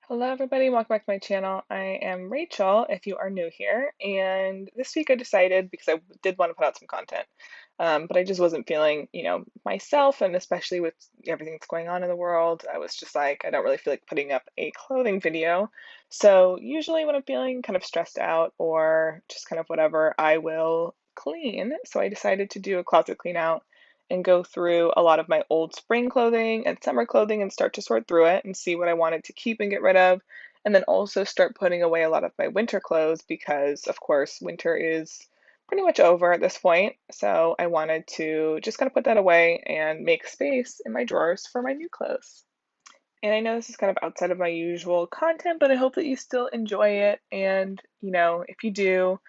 Hello, everybody. Welcome back to my channel. I am Rachel, if you are new here. And this week I decided, because I did want to put out some content, but I just wasn't feeling, myself, and especially with everything that's going on in the world, I was just like, I don't really feel like putting up a clothing video. So usually when I'm feeling kind of stressed out or just kind of whatever, I will clean. So I decided to do a closet clean out and go through a lot of my old spring clothing and summer clothing and start to sort through it and see what I wanted to keep and get rid of. And then also start putting away a lot of my winter clothes because, of course, winter is pretty much over at this point. So I wanted to just kind of put that away and make space in my drawers for my new clothes. And I know this is kind of outside of my usual content, but I hope that you still enjoy it. And, if you do,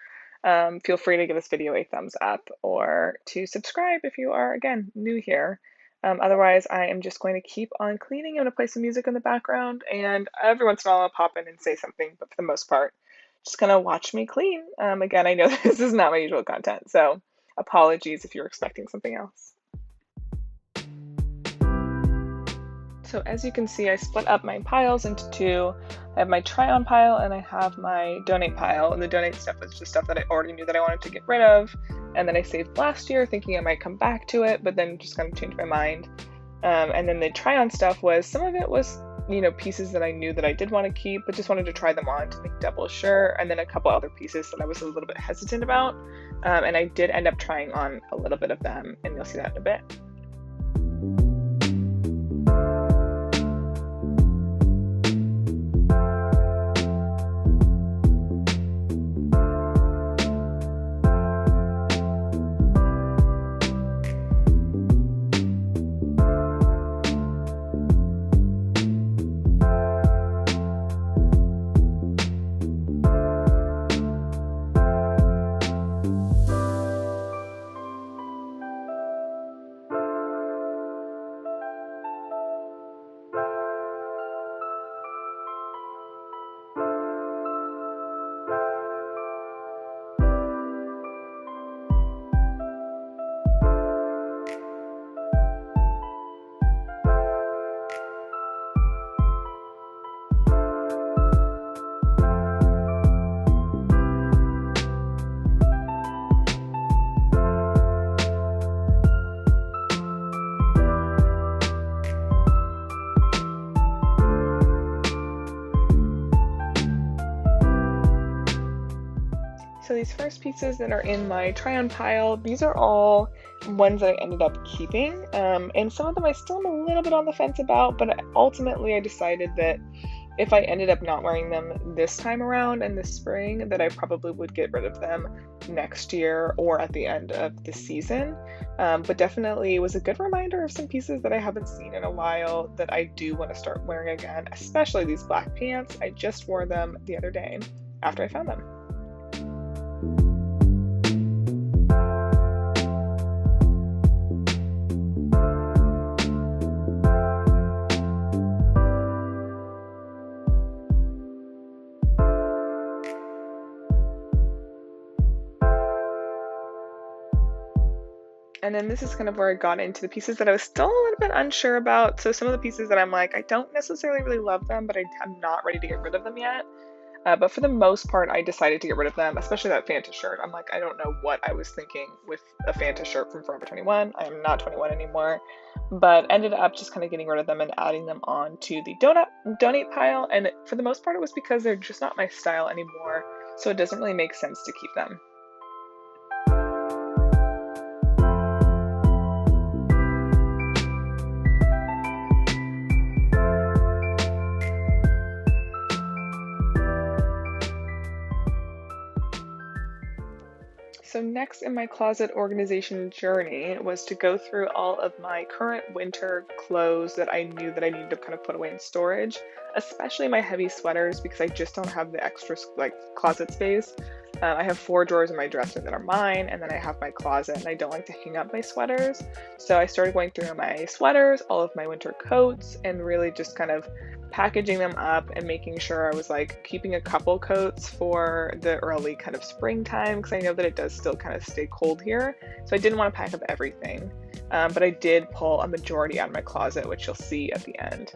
feel free to give this video a thumbs up or to subscribe if you are, again, new here. Otherwise, I am just going to keep on cleaning. I'm going to play some music in the background, and every once in a while I'll pop in and say something, but for the most part, just going to watch me clean. Again, I know this is not my usual content, so apologies if you're expecting something else. So as you can see, I split up my piles into two. I have my try on pile and I have my donate pile. And the donate stuff is just stuff that I already knew that I wanted to get rid of. And then I saved last year thinking I might come back to it, but then just kind of changed my mind. And then the try on stuff was, some of it was, pieces that I knew that I did want to keep, but just wanted to try them on to make double sure. And then a couple other pieces that I was a little bit hesitant about. And I did end up trying on a little bit of them, and you'll see that in a bit. So these first pieces that are in my try-on pile, these are all ones that I ended up keeping, and some of them I still am a little bit on the fence about, but ultimately I decided that if I ended up not wearing them this time around in the spring, that I probably would get rid of them next year or at the end of the season. But definitely it was a good reminder of some pieces that I haven't seen in a while that I do want to start wearing again, especially these black pants. I just wore them the other day after I found them. And then this is kind of where I got into the pieces that I was still a little bit unsure about. So some of the pieces that I'm like, I don't necessarily really love them, but I'm not ready to get rid of them yet. But for the most part, I decided to get rid of them, especially that Fanta shirt. I'm like, I don't know what I was thinking with a Fanta shirt from Forever 21. I am not 21 anymore, but ended up just kind of getting rid of them and adding them on to the donate pile. And for the most part, it was because they're just not my style anymore. So it doesn't really make sense to keep them. So next in my closet organization journey was to go through all of my current winter clothes that I knew that I needed to kind of put away in storage, especially my heavy sweaters because I just don't have the extra closet space. I have 4 drawers in my dresser that are mine, and then I have my closet, and I don't like to hang up my sweaters. So I started going through my sweaters, all of my winter coats, and really just kind of packaging them up and making sure I was like keeping a couple coats for the early kind of springtime because I know that it does still kind of stay cold here. So I didn't want to pack up everything, but I did pull a majority out of my closet, which you'll see at the end.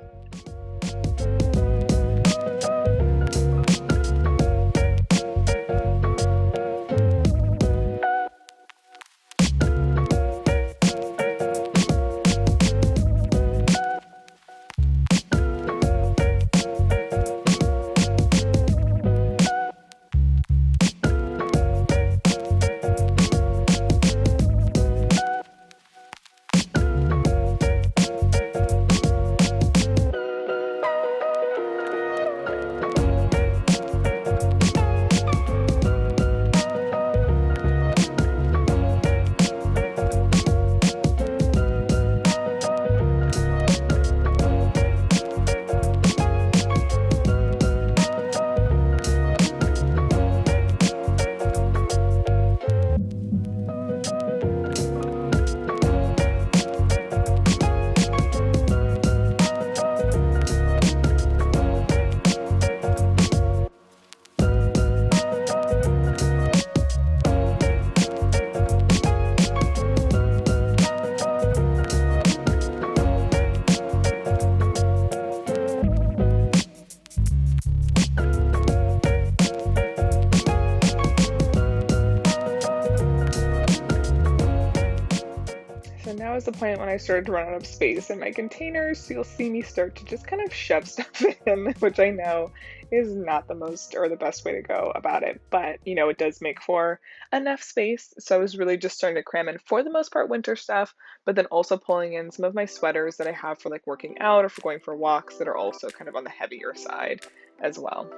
was the point when I started to run out of space in my containers, so you'll see me start to just kind of shove stuff in, which I know is not the most or the best way to go about it, but it does make for enough space. So I was really just starting to cram in, for the most part, winter stuff, but then also pulling in some of my sweaters that I have for like working out or for going for walks that are also kind of on the heavier side as well.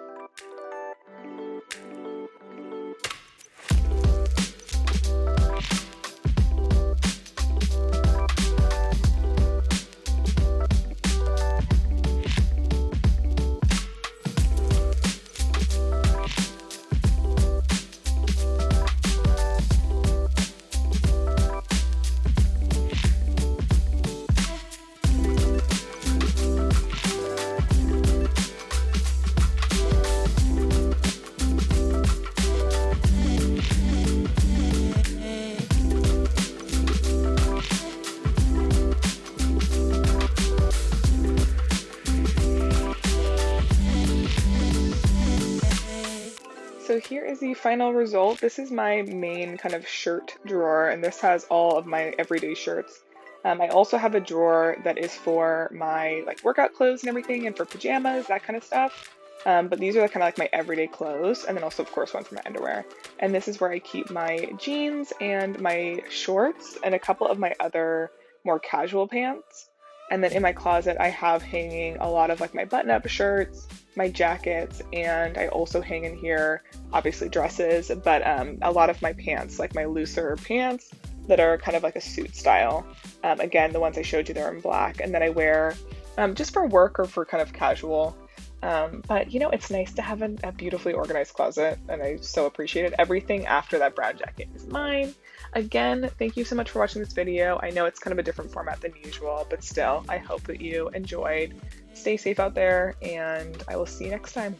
So here is the final result. This is my main kind of shirt drawer, and this has all of my everyday shirts. I also have a drawer that is for my like workout clothes and everything, and for pajamas, that kind of stuff. But these are kind of like my everyday clothes, and then also, of course, one for my underwear. And this is where I keep my jeans and my shorts and a couple of my other more casual pants. And then in my closet, I have hanging a lot of like my button-up shirts, my jackets, and I also hang in here, obviously dresses, but a lot of my pants, like my looser pants that are kind of like a suit style. Again, the ones I showed you, they're in black, and then I wear just for work or for kind of casual. But it's nice to have a beautifully organized closet, and I so appreciate it. Everything after that brown jacket is mine. Again, thank you so much for watching this video. I know it's kind of a different format than usual, but still, I hope that you enjoyed. Stay safe out there, and I will see you next time.